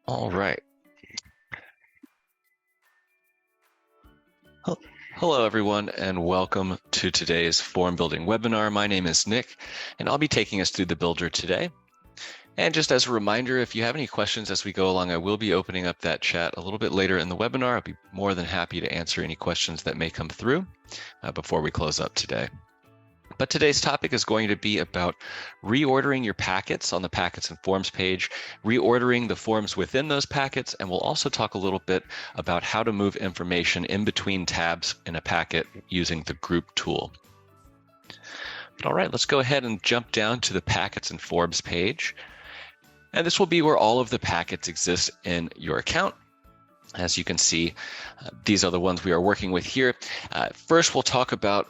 All right. Hello, everyone, and welcome to today's form building webinar. My name is Nick, and I'll be taking us through the builder today. And just as a reminder, if you have any questions as we go along, I will be opening up that chat a little bit later in the webinar. I'll be more than happy to answer any questions that may come through before we close up today. But today's topic is going to be about reordering your packets on the packets and forms page, reordering the forms within those packets, and we'll also talk a little bit about how to move information in between tabs in a packet using the group tool. All right, let's go ahead and jump down to the packets and forms page. And this will be where all of the packets exist in your account. As you can see, these are the ones we are working with here. First, we'll talk about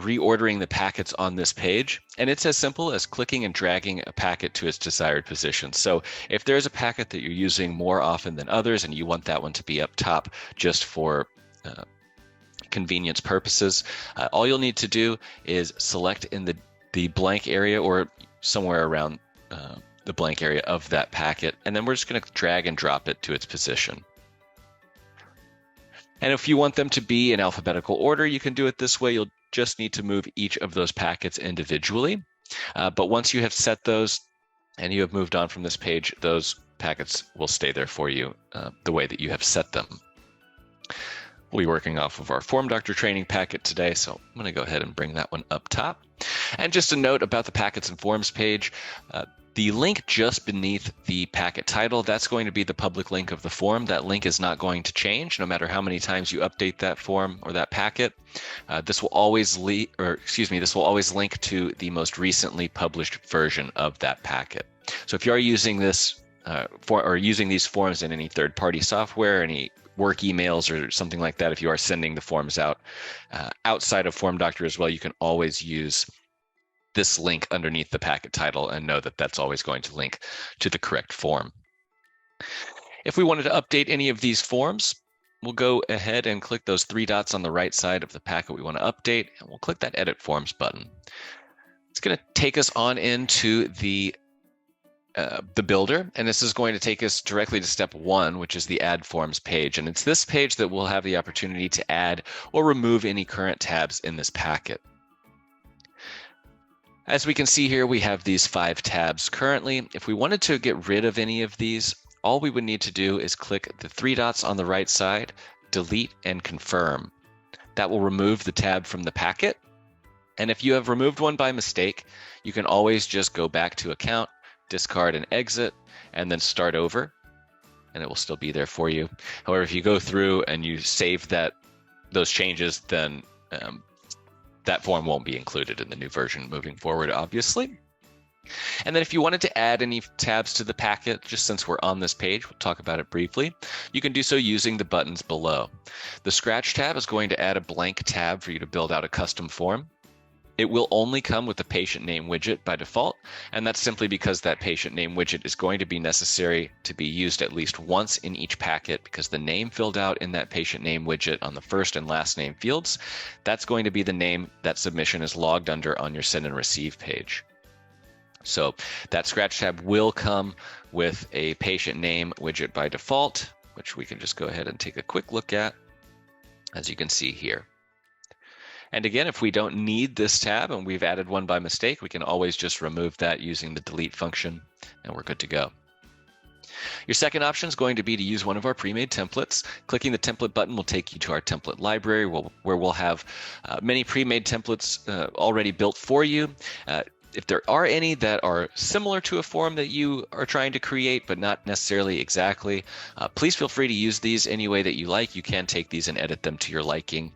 reordering the packets on this page, and it's as simple as clicking and dragging a packet to its desired position. So if there's a packet that you're using more often than others and you want that one to be up top just for convenience purposes, all you'll need to do is select in the blank area or somewhere around the blank area of that packet, and then we're just going to drag and drop it to its position. And if you want them to be in alphabetical order, you can do it this way. You'll just need to move each of those packets individually. But once you have set those and you have moved on from this page, those packets will stay there for you the way that you have set them. We'll be working off of our FormDr training packet today, so I'm going to go ahead and bring that one up top. And just a note about the packets and forms page, the link just beneath the packet title, that's going to be the public link of the form. That link is not going to change no matter how many times you update that form or that packet. This will always link to the most recently published version of that packet. So if you are using this using these forms in any third-party software, any work emails or something like that, if you are sending the forms out outside of FormDr as well, you can always use this link underneath the packet title and know that that's always going to link to the correct form. If we wanted to update any of these forms, we'll go ahead and click those three dots on the right side of the packet we want to update, and we'll click that Edit Forms button. It's going to take us on into the builder, and this is going to take us directly to step one, which is the Add Forms page. And it's this page that we'll have the opportunity to add or remove any current tabs in this packet. As we can see here, we have these 5 tabs currently. If we wanted to get rid of any of these, all we would need to do is click the 3 dots on the right side, delete and confirm. That will remove the tab from the packet. And if you have removed one by mistake, you can always just go back to Account, discard and exit, and then start over, and it will still be there for you. However, if you go through and you save those changes, then that form won't be included in the new version moving forward, obviously. And then if you wanted to add any tabs to the packet, just since we're on this page, we'll talk about it briefly, you can do so using the buttons below. The Scratch tab is going to add a blank tab for you to build out a custom form. It will only come with the patient name widget by default, and that's simply because that patient name widget is going to be necessary to be used at least once in each packet, because the name filled out in that patient name widget on the first and last name fields, that's going to be the name that submission is logged under on your send and receive page. So that Scratch tab will come with a patient name widget by default, which we can just go ahead and take a quick look at, as you can see here. And again, if we don't need this tab and we've added one by mistake, we can always just remove that using the delete function, and we're good to go. Your second option is going to be to use one of our pre-made templates. Clicking the template button will take you to our template library where we'll have many pre-made templates already built for you. If there are any that are similar to a form that you are trying to create, but not necessarily exactly, please feel free to use these any way that you like. You can take these and edit them to your liking.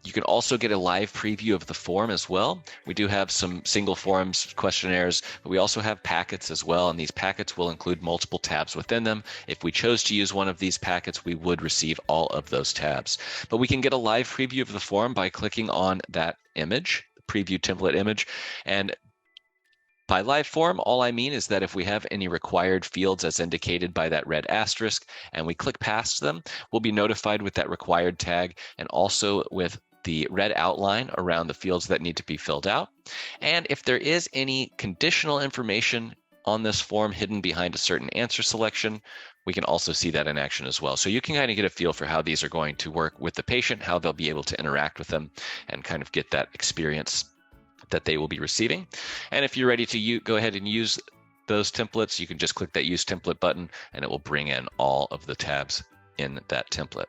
You can also get a live preview of the form as well. We do have some single forms questionnaires, but we also have packets as well, and these packets will include multiple tabs within them. If we chose to use one of these packets, we would receive all of those tabs. But we can get a live preview of the form by clicking on that image, the preview template image, and by live form, all I mean is that if we have any required fields as indicated by that red asterisk and we click past them, we'll be notified with that required tag and also with the red outline around the fields that need to be filled out. And if there is any conditional information on this form hidden behind a certain answer selection. We can also see that in action as well. So you can kind of get a feel for how these are going to work with the patient, how they'll be able to interact with them, and kind of get that experience that they will be receiving. And if you're ready to go ahead and use those templates, you can just click that Use Template button, and it will bring in all of the tabs in that template.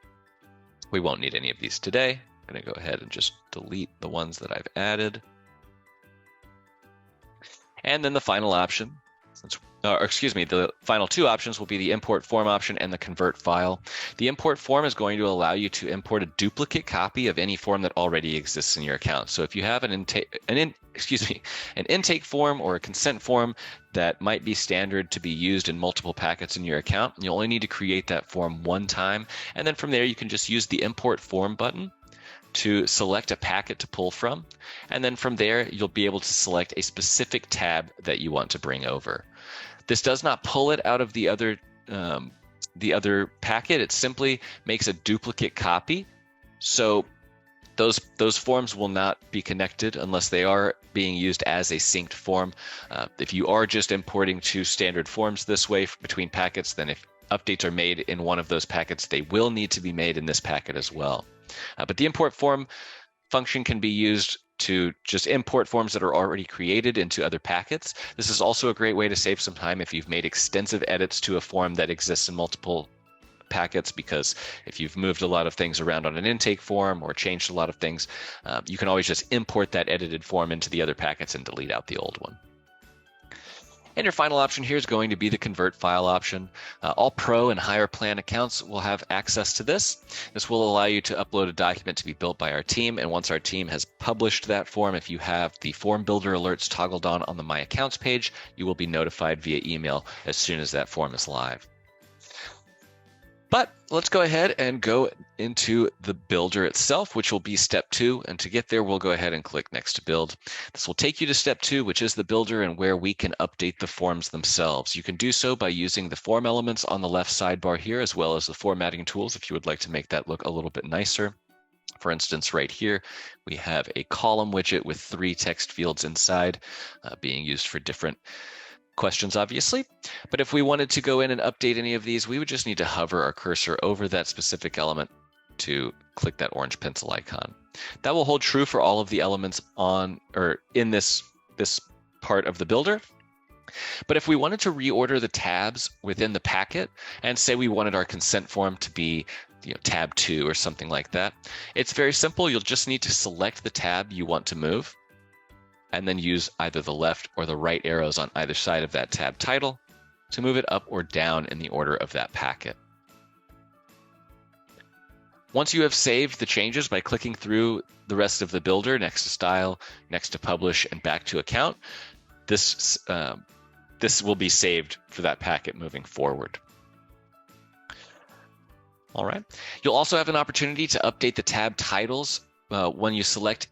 We won't need any of these today. I'm going to go ahead and just delete the ones that I've added. And then the final option, the final two options will be the import form option and the convert file. The import form is going to allow you to import a duplicate copy of any form that already exists in your account. So if you have an intake form or a consent form that might be standard to be used in multiple packets in your account, you only need to create that form one time. And then from there, you can just use the import form button to select a packet to pull from. And then from there, you'll be able to select a specific tab that you want to bring over. This does not pull it out of the other packet. It simply makes a duplicate copy. So those forms will not be connected unless they are being used as a synced form. If you are just importing two standard forms this way between packets, then if updates are made in one of those packets, they will need to be made in this packet as well. But the import form function can be used to just import forms that are already created into other packets. This is also a great way to save some time if you've made extensive edits to a form that exists in multiple packets, because if you've moved a lot of things around on an intake form or changed a lot of things, you can always just import that edited form into the other packets and delete out the old one. And your final option here is going to be the convert file option. All pro and higher plan accounts will have access to this. This will allow you to upload a document to be built by our team. And once our team has published that form, if you have the form builder alerts toggled on the My Accounts page, you will be notified via email as soon as that form is live. But let's go ahead and go into the builder itself, which will be step 2. And to get there, we'll go ahead and click Next to Build. This will take you to step 2, which is the builder and where we can update the forms themselves. You can do so by using the form elements on the left sidebar here, as well as the formatting tools if you would like to make that look a little bit nicer. For instance, right here, we have a column widget with 3 text fields inside being used for different questions, obviously. But if we wanted to go in and update any of these, we would just need to hover our cursor over that specific element to click that orange pencil icon. That will hold true for all of the elements on or in this part of the builder. But if we wanted to reorder the tabs within the packet, and say we wanted our consent form to be tab 2 or something like that, it's very simple. You'll just need to select the tab you want to move, and then use either the left or the right arrows on either side of that tab title to move it up or down in the order of that packet. Once you have saved the changes by clicking through the rest of the builder, next to Style, next to Publish, and back to Account, this will be saved for that packet moving forward. All right. You'll also have an opportunity to update the tab titles when you select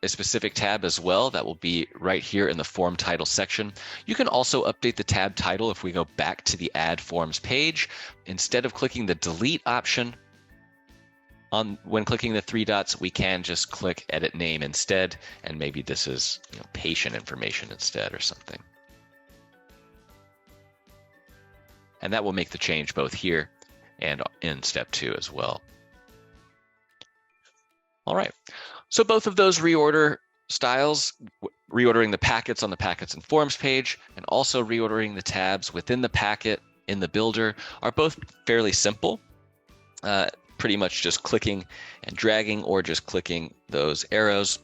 a specific tab as well. That will be right here in the form title section. You can also update the tab title if we go back to the Add Forms page. Instead of clicking the Delete option, when clicking the 3 dots, we can just click Edit Name instead, and maybe this is patient information instead or something. And that will make the change both here and in step 2 as well. All right. So both of those reorder styles, reordering the packets on the Packets and Forms page, and also reordering the tabs within the packet in the builder, are both fairly simple. Pretty much just clicking and dragging, or just clicking those arrows.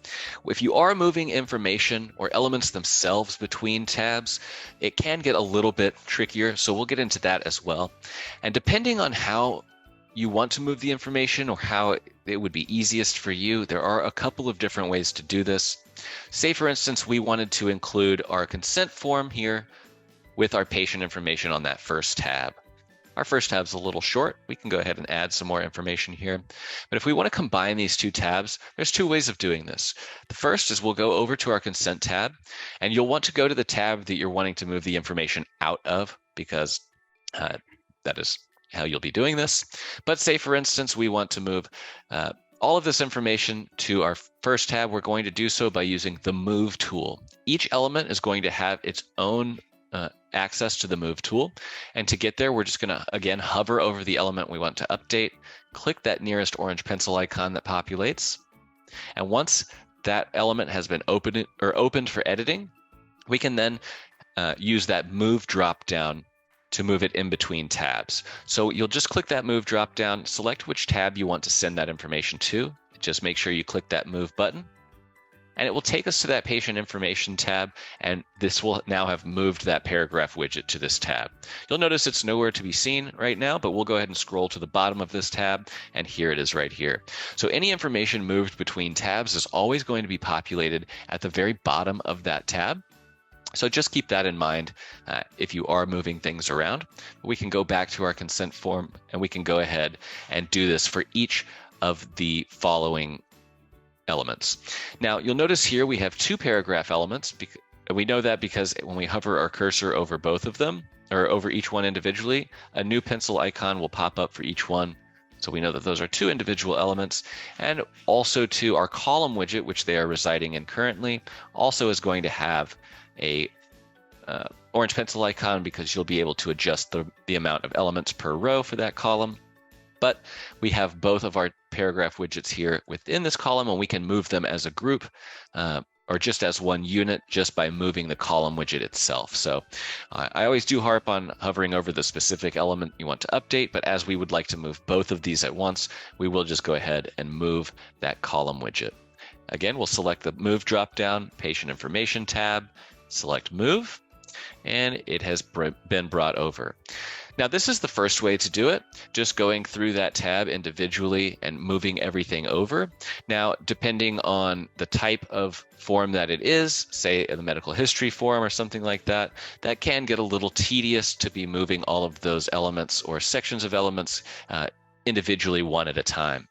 If you are moving information or elements themselves between tabs, it can get a little bit trickier, so we'll get into that as well. And depending on how you want to move the information or how it would be easiest for you, there are a couple of different ways to do this. Say, for instance, we wanted to include our consent form here with our patient information on that first tab. Our first tab's a little short. We can go ahead and add some more information here. But if we want to combine these 2 tabs, there's 2 ways of doing this. The first is we'll go over to our consent tab, and you'll want to go to the tab that you're wanting to move the information out of, because that is how you'll be doing this. But say, for instance, we want to move all of this information to our first tab. We're going to do so by using the Move tool. Each element is going to have its own access to the Move tool. And to get there, we're just going to, again, hover over the element we want to update, click that nearest orange pencil icon that populates. And once that element has been opened for editing, we can then use that Move drop-down to move it in between tabs. So you'll just click that Move drop-down, select which tab you want to send that information to. Just make sure you click that Move button, and it will take us to that patient information tab, and this will now have moved that paragraph widget to this tab. You'll notice it's nowhere to be seen right now, but we'll go ahead and scroll to the bottom of this tab, and here it is right here. So any information moved between tabs is always going to be populated at the very bottom of that tab. So just keep that in mind if you are moving things around. We can go back to our consent form, and we can go ahead and do this for each of the following elements. Now, you'll notice here we have two paragraph elements. We know that because when we hover our cursor over both of them, or over each one individually, a new pencil icon will pop up for each one. So we know that those are two individual elements. And also to our column widget, which they are residing in currently, also is going to have a orange pencil icon, because you'll be able to adjust the amount of elements per row for that column. But we have both of our paragraph widgets here within this column, and we can move them as a group or just as one unit just by moving the column widget itself. So I always do harp on hovering over the specific element you want to update, but as we would like to move both of these at once, we will just go ahead and move that column widget. Again, we'll select the Move drop-down, Patient Information tab, select Move, and it has been brought over. Now, this is the first way to do it, just going through that tab individually and moving everything over. Now, depending on the type of form that it is, say the medical history form or something like that, that can get a little tedious to be moving all of those elements or sections of elements individually one at a time.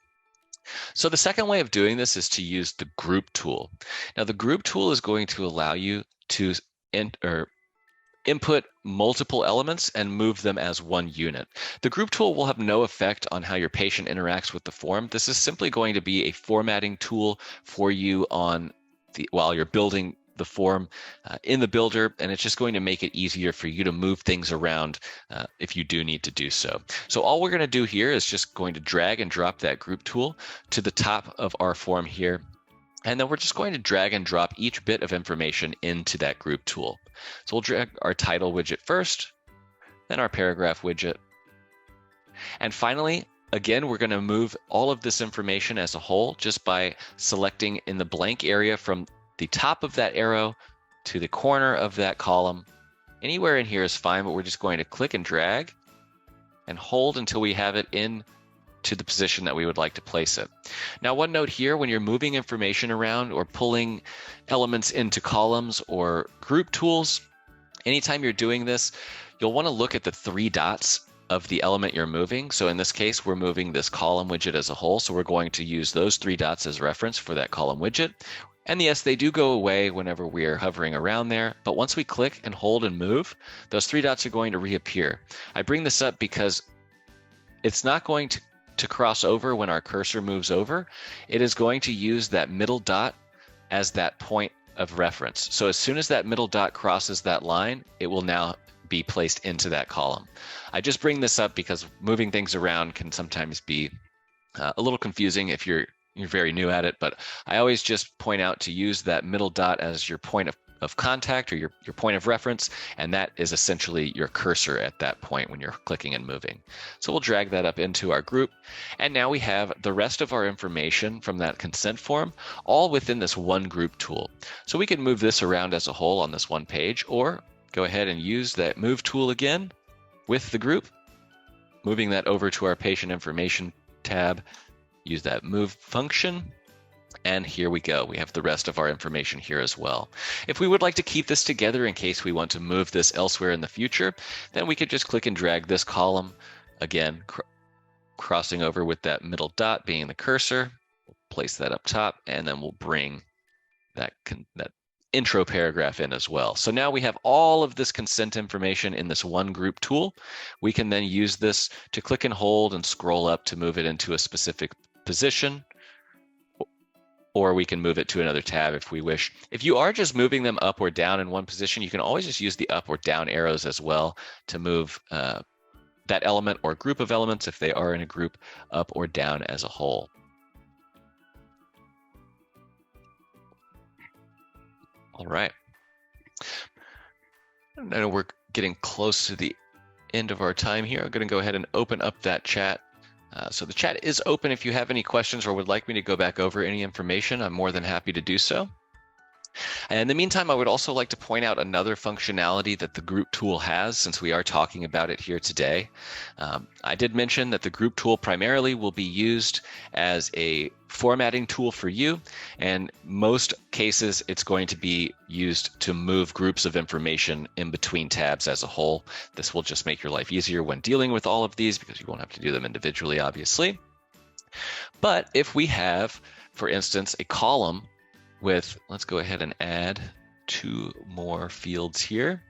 So the second way of doing this is to use the Group tool. Now, the Group tool is going to allow you to input multiple elements and move them as one unit. The Group tool will have no effect on how your patient interacts with the form. This is simply going to be a formatting tool for you while you're building the form in the builder, and it's just going to make it easier for you to move things around if you do need to do so. So all we're going to do here is just going to drag and drop that Group tool to the top of our form here. And then we're just going to drag and drop each bit of information into that Group tool. So we'll drag our title widget first, then our paragraph widget. And finally, again, we're going to move all of this information as a whole just by selecting in the blank area from the top of that arrow to the corner of that column. Anywhere in here is fine, but we're just going to click and drag and hold until we have it in to the position that we would like to place it. Now, one note here, when you're moving information around or pulling elements into columns or group tools, anytime you're doing this, you'll want to look at the three dots of the element you're moving. So in this case, we're moving this column widget as a whole. So we're going to use those three dots as reference for that column widget. And yes, they do go away whenever we're hovering around there. But once we click and hold and move, those three dots are going to reappear. I bring this up because it's not going to cross over when our cursor moves over. It is going to use that middle dot as that point of reference. So as soon as that middle dot crosses that line, it will now be placed into that column. I just bring this up because moving things around can sometimes be a little confusing if you're very new at it, but I always just point out to use that middle dot as your point of contact or your point of reference, and that is essentially your cursor at that point when you're clicking and moving. So we'll drag that up into our group, and now we have the rest of our information from that consent form all within this one Group tool. So we can move this around as a whole on this one page, or go ahead and use that Move tool again with the group, moving that over to our patient information tab, use that Move function. And here we go. We have the rest of our information here as well. If we would like to keep this together in case we want to move this elsewhere in the future, then we could just click and drag this column, again, crossing over with that middle dot being the cursor. We'll place that up top, and then we'll bring that intro paragraph in as well. So now we have all of this consent information in this one Group tool. We can then use this to click and hold and scroll up to move it into a specific position, or we can move it to another tab if we wish. If you are just moving them up or down in one position, you can always just use the up or down arrows as well to move that element or group of elements if they are in a group up or down as a whole. All right. I know we're getting close to the end of our time here. I'm going to go ahead and open up that chat. So the chat is open. If you have any questions or would like me to go back over any information, I'm more than happy to do so. And in the meantime, I would also like to point out another functionality that the group tool has, since we are talking about it here today. I did mention that the group tool primarily will be used as a formatting tool for you. And most cases, it's going to be used to move groups of information in between tabs as a whole. This will just make your life easier when dealing with all of these because you won't have to do them individually, obviously. But if we have, for instance, a column with, let's go ahead and add 2 more fields here.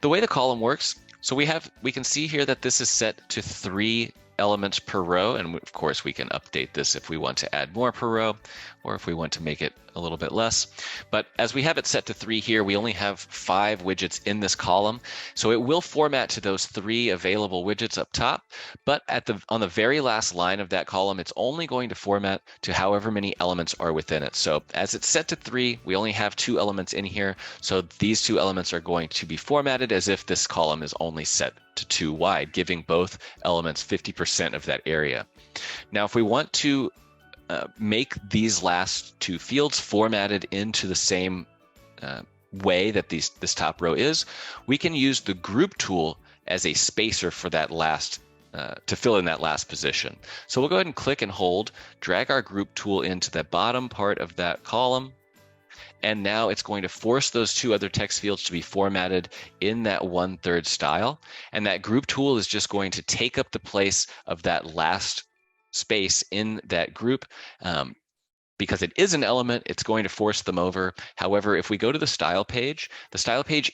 The way the column works, so we can see here that this is set to 3 elements per row, and of course we can update this if we want to add more per row or if we want to make it a little bit less. But as we have it set to 3 here, we only have 5 widgets in this column, so it will format to those 3 available widgets up top. But on the very last line of that column, it's only going to format to however many elements are within it. So as it's set to 3, we only have 2 elements in here, so these 2 elements are going to be formatted as if this column is only set to 2 wide, giving both elements 50% of that area. Now, if we want to make these last 2 fields formatted into the same way that this top row is, we can use the group tool as a spacer for that last, to fill in that last position. So we'll go ahead and click and hold, drag our group tool into the bottom part of that column, and now it's going to force those 2 other text fields to be formatted in that 1/3 style. And that group tool is just going to take up the place of that last space in that group. Because it is an element, it's going to force them over. However, if we go to the style page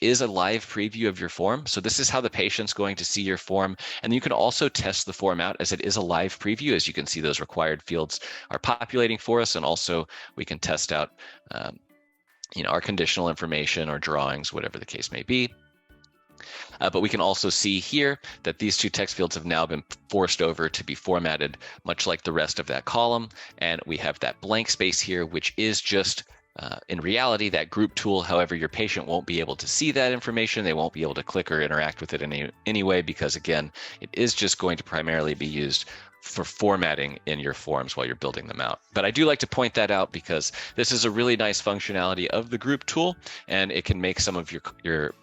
is a live preview of your form. So this is how the patient's going to see your form. And you can also test the form out as it is a live preview. As you can see, those required fields are populating for us. And also we can test out our conditional information or drawings, whatever the case may be. But we can also see here that these 2 text fields have now been forced over to be formatted much like the rest of that column. And we have that blank space here, which is just, in reality, that group tool. However, your patient won't be able to see that information. They won't be able to click or interact with it in any way because, again, it is just going to primarily be used for formatting in your forms while you're building them out. But I do like to point that out because this is a really nice functionality of the group tool, and it can make some of your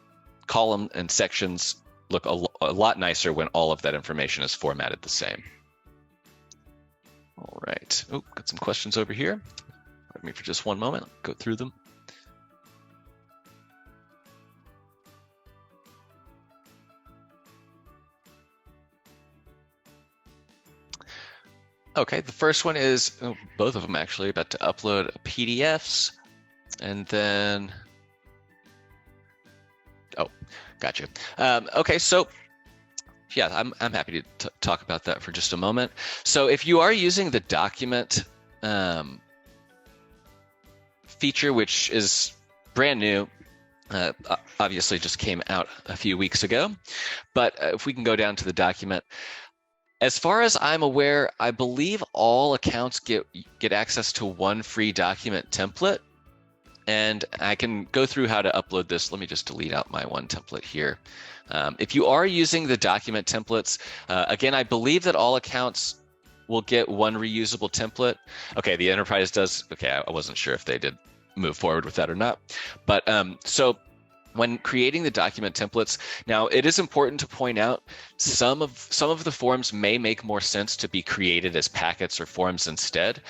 column and sections look a lot nicer when all of that information is formatted the same. All right. Oh, got some questions over here. Pardon me for just one moment. I'll go through them. Okay, the first one is, both of them actually, about to upload PDFs, and then, oh, gotcha. Okay, so yeah, I'm happy to talk about that for just a moment. So if you are using the document feature, which is brand new, obviously just came out a few weeks ago, but if we can go down to the document, as far as I'm aware, I believe all accounts get access to one free document template. And I can go through how to upload this. Let me just delete out my one template here. If you are using the document templates, again, I believe that all accounts will get one reusable template. Okay, the enterprise does. Okay, I wasn't sure if they did move forward with that or not. But so when creating the document templates, now it is important to point out some of the forms may make more sense to be created as packets or forms instead,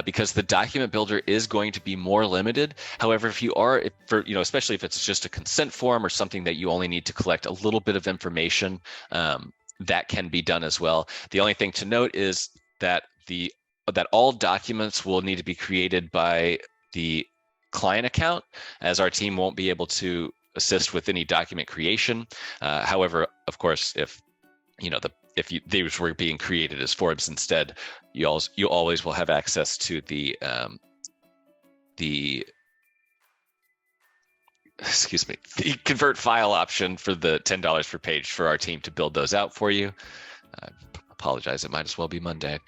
because the document builder is going to be more limited. However, if you are, especially if it's just a consent form or something that you only need to collect a little bit of information, that can be done as well. The only thing to note is that all documents will need to be created by the client account, as our team won't be able to assist with any document creation. However, of course, if the if these were being created as forms instead, you always will have access to the convert file option for the $10 per page for our team to build those out for you. I apologize, it might as well be Monday.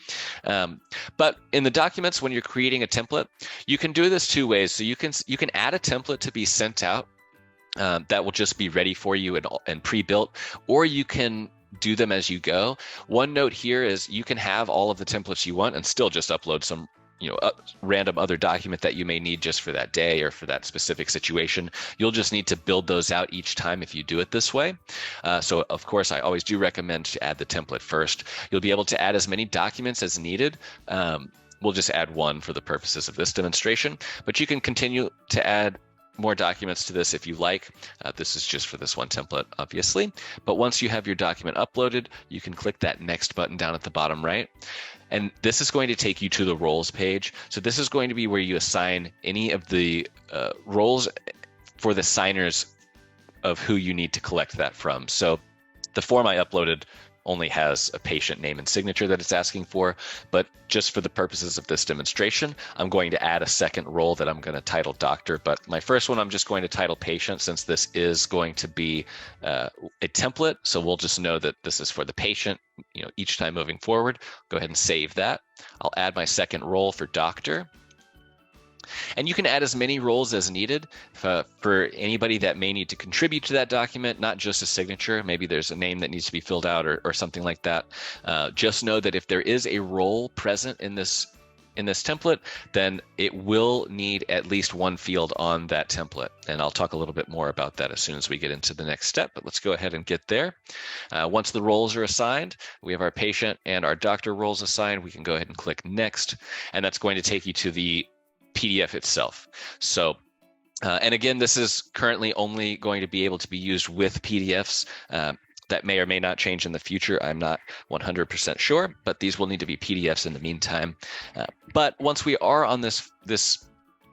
But in the documents, when you're creating a template, you can do this two ways. So you can add a template to be sent out that will just be ready for you and pre-built, or you can do them as you go. One note here is you can have all of the templates you want and still just upload some random other document that you may need just for that day or for that specific situation. You'll just need to build those out each time if you do it this way. So of course, I always do recommend to add the template first. You'll be able to add as many documents as needed. We'll just add one for the purposes of this demonstration, but you can continue to add more documents to this if you like. This is just for this one template, obviously. But once you have your document uploaded, you can click that next button down at the bottom right. And this is going to take you to the roles page. So this is going to be where you assign any of the roles for the signers of who you need to collect that from. So the form I uploaded only has a patient name and signature that it's asking for, but just for the purposes of this demonstration, I'm going to add a second role that I'm going to title doctor, but my first one I'm just going to title patient, since this is going to be a template. So we'll just know that this is for the patient, each time moving forward. Go ahead and save that. I'll add my second role for doctor. And you can add as many roles as needed for anybody that may need to contribute to that document, not just a signature. Maybe there's a name that needs to be filled out or something like that. Just know that if there is a role present in this template, then it will need at least one field on that template. And I'll talk a little bit more about that as soon as we get into the next step, but let's go ahead and get there. Once the roles are assigned, we have our patient and our doctor roles assigned. We can go ahead and click next, and that's going to take you to the PDF itself. So, and again, this is currently only going to be able to be used with PDFs. That may or may not change in the future. I'm not 100% sure, but these will need to be PDFs in the meantime. But once we are on this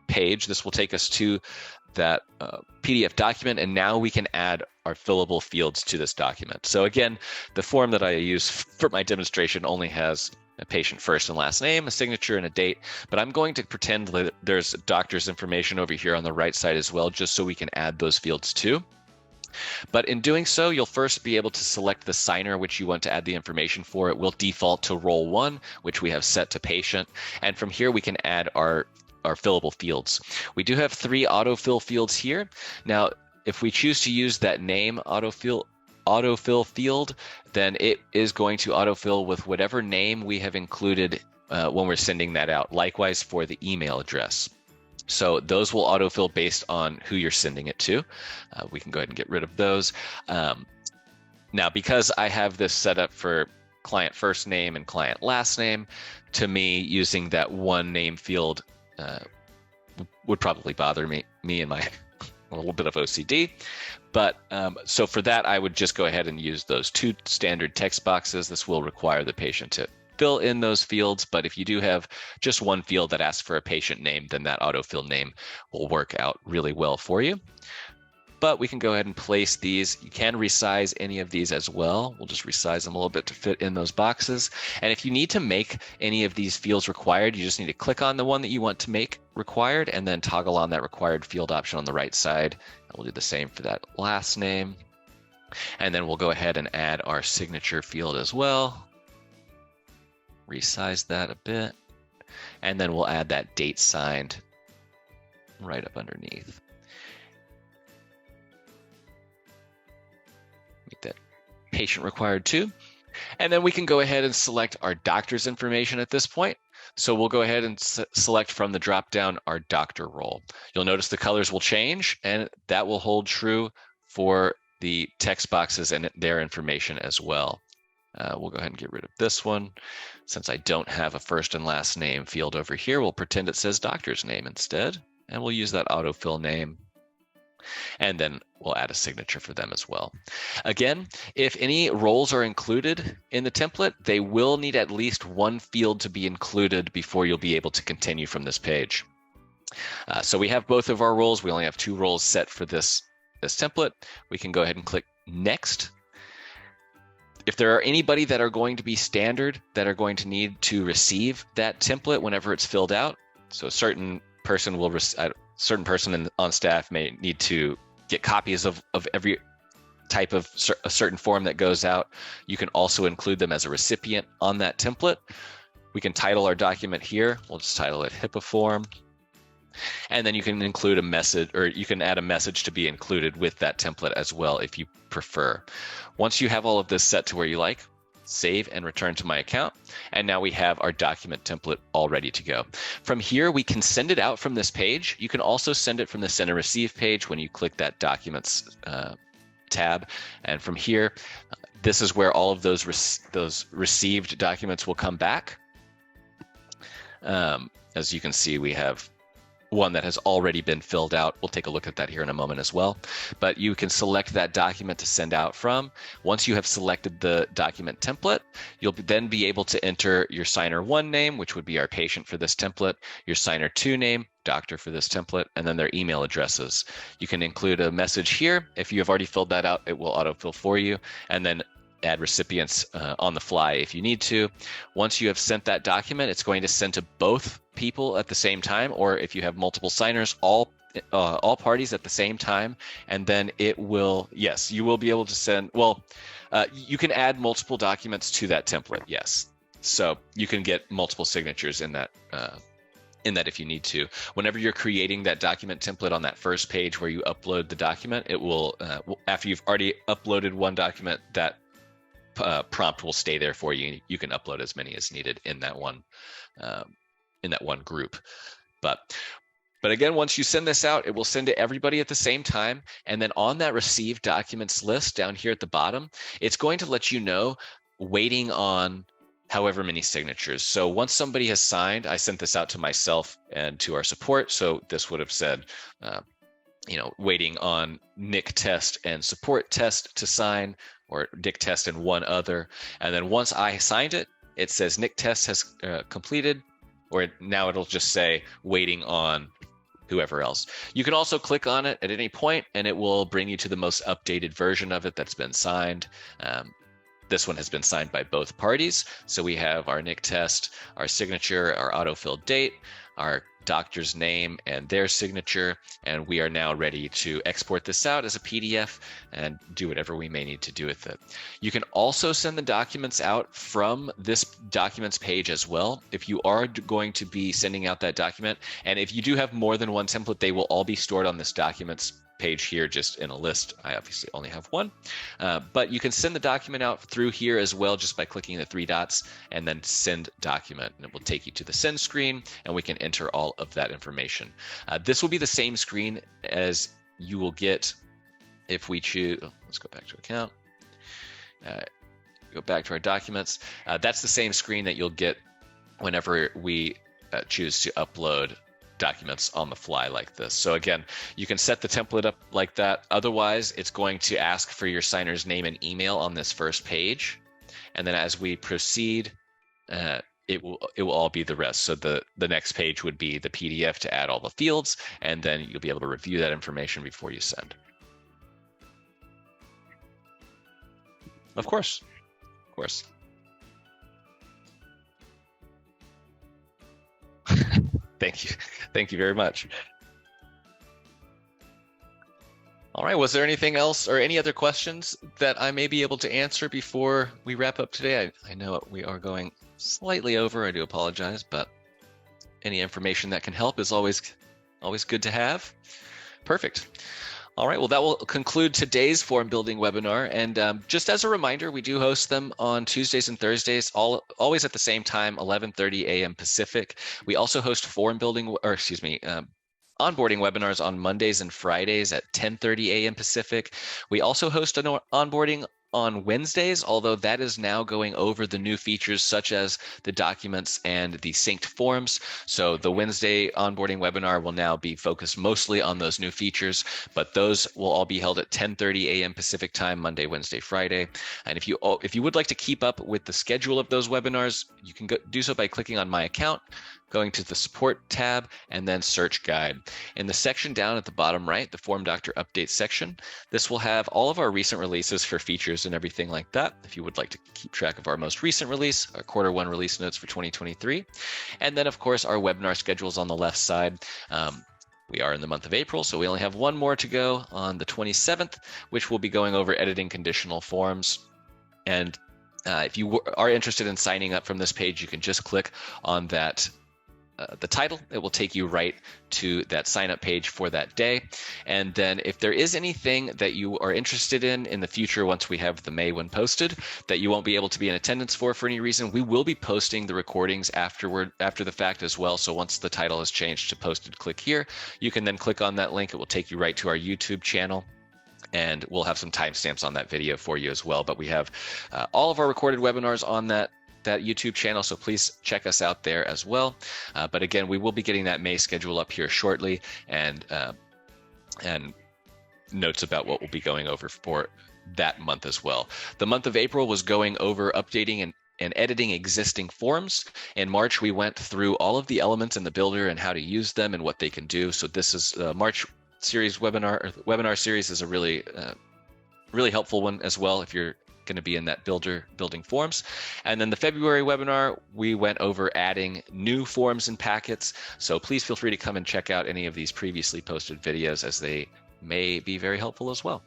page, this will take us to that PDF document, and now we can add our fillable fields to this document. So again, the form that I use for my demonstration only has a patient first and last name, a signature, and a date, but I'm going to pretend that there's doctor's information over here on the right side as well, just so we can add those fields too. But in doing so, you'll first be able to select the signer which you want to add the information for. It will default to role 1, which we have set to patient, and from here we can add our fillable fields. We do have 3 autofill fields here. Now, if we choose to use that name autofill field, then it is going to autofill with whatever name we have included when we're sending that out. Likewise for the email address. So those will autofill based on who you're sending it to. We can go ahead and get rid of those. Now, because I have this set up for client first name and client last name, to me, using that one name field would probably bother me and my a little bit of OCD. But so for that, I would just go ahead and use those 2 standard text boxes. This will require the patient to fill in those fields, but if you do have just one field that asks for a patient name, then that autofill name will work out really well for you. But we can go ahead and place these. You can resize any of these as well. We'll just resize them a little bit to fit in those boxes. And if you need to make any of these fields required, you just need to click on the one that you want to make required and then toggle on that required field option on the right side. And we'll do the same for that last name. And then we'll go ahead and add our signature field as well. Resize that a bit. And then we'll add that date signed right up underneath. Make that patient required too. And then we can go ahead and select our doctor's information at this point. So we'll go ahead and select from the drop-down our doctor role. You'll notice the colors will change, and that will hold true for the text boxes and their information as well. We'll go ahead and get rid of this one. Since I don't have a first and last name field over here, we'll pretend it says doctor's name instead, and we'll use that autofill name. And then we'll add a signature for them as well. Again, if any roles are included in the template, they will need at least one field to be included before you'll be able to continue from this page. So we have both of our roles. We only have 2 roles set for this template. We can go ahead and click next. if there are anybody that are going to be standard that are going to need to receive that template whenever it's filled out, so a certain person on staff may need to get copies of every type of a certain form that goes out. You can also include them as a recipient on that template. We can title our document here. We'll just title it HIPAA form. And then you can include a message, or you can add a message to be included with that template as well if you prefer. Once you have all of this set to where you like, save and return to my account. And now we have our document template all ready to go. From here, we can send it out from this page. You can also send it from the send and receive page when you click that documents tab. And from here, this is where all of those received documents will come back. As you can see, we have one that has already been filled out. We'll take a look at that here in a moment as well. But you can select that document to send out from. Once you have selected the document template, you'll then be able to enter your signer 1 name, which would be our patient for this template, your signer 2 name, doctor for this template, and then their email addresses. You can include a message here. If you have already filled that out, it will autofill for you, and then add recipients on the fly if you need to. Once you have sent that document, it's going to send to both people at the same time, or if you have multiple signers, all parties at the same time, and then it will, yes, you will be able to send, well, you can add multiple documents to that template, yes. So you can get multiple signatures in that if you need to. Whenever you're creating that document template on that first page where you upload the document, it will, after you've already uploaded one document, that prompt will stay there for you. You can upload as many as needed in that one group. But again, once you send this out, it will send to everybody at the same time. And then on that received documents list down here at the bottom, it's going to let you know waiting on however many signatures. So once somebody has signed, I sent this out to myself and to our support. So this would have said, waiting on Nick test and support test to sign, or Nick test and one other. And then once I signed it, it says Nick test has completed, or now it'll just say waiting on whoever else. You can also click on it at any point and it will bring you to the most updated version of it that's been signed. This one has been signed by both parties. So we have our Nick test, our signature, our autofilled date, our doctor's name and their signature, and we are now ready to export this out as a PDF and do whatever we may need to do with it. You can also send the documents out from this documents page as well. If you are going to be sending out that document, and if you do have more than one template, they will all be stored on this documents page here, just in a list. I obviously only have one, but you can send the document out through here as well, just by clicking the 3 dots and then send document, and it will take you to the send screen, and we can enter all of that information. This will be the same screen as you will get if we choose. Let's go back to account. Go back to our documents. That's the same screen that you'll get whenever we choose to upload documents on the fly like this. So again, you can set the template up like that. Otherwise, it's going to ask for your signer's name and email on this first page. And then as we proceed, it will all be the rest. So the next page would be the PDF to add all the fields, and then you'll be able to review that information before you send. Of course. Of course. Thank you. Thank you very much. All right, was there anything else or any other questions that I may be able to answer before we wrap up today? I know we are going slightly over. I do apologize, but any information that can help is always good to have. Perfect. All right, well, that will conclude today's form building webinar. And just as a reminder, we do host them on Tuesdays and Thursdays, always at the same time, 11:30 a.m. Pacific. We also host onboarding webinars on Mondays and Fridays at 10:30 a.m. Pacific. We also host an onboarding on Wednesdays, although that is now going over the new features such as the documents and the synced forms. So the Wednesday onboarding webinar will now be focused mostly on those new features, but those will all be held at 10:30 a.m. Pacific time, Monday, Wednesday, Friday. And if you would like to keep up with the schedule of those webinars, you can do so by clicking on my account. going to the support tab, and then search guide. In the section down at the bottom right, the FormDr update section, this will have all of our recent releases for features and everything like that. If you would like to keep track of our most recent release, our Q1 release notes for 2023. And then of course, our webinar schedules on the left side. We are in the month of April, so we only have one more to go on the 27th, which will be going over editing conditional forms. And if you are interested in signing up from this page, you can just click on that the title. It will take you right to that sign up page for that day. And then if there is anything that you are interested in the future, once we have the May one posted, that you won't be able to be in attendance for any reason, we will be posting the recordings after the fact as well. So once the title is changed to posted, click here. You can then click on that link. It will take you right to our YouTube channel. And we'll have some timestamps on that video for you as well. But we have all of our recorded webinars on that YouTube channel, so please check us out there as well. But again, we will be getting that May schedule up here shortly, and notes about what we'll be going over for that month as well. The month of April was going over updating and editing existing forms. In March, we went through all of the elements in the builder and how to use them and what they can do. So this is March series webinar series is a really helpful one as well if you're going to be in that building forms. And then the February webinar, we went over adding new forms and packets. So please feel free to come and check out any of these previously posted videos, as they may be very helpful as well.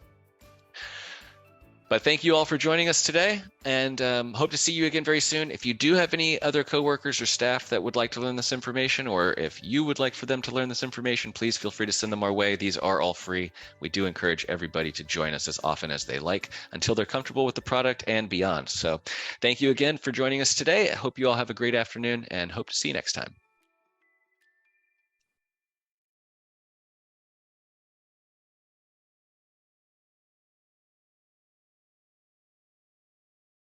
But thank you all for joining us today, and hope to see you again very soon. If you do have any other coworkers or staff that would like to learn this information, or if you would like for them to learn this information, please feel free to send them our way. These are all free. We do encourage everybody to join us as often as they like until they're comfortable with the product and beyond. So thank you again for joining us today. I hope you all have a great afternoon and hope to see you next time.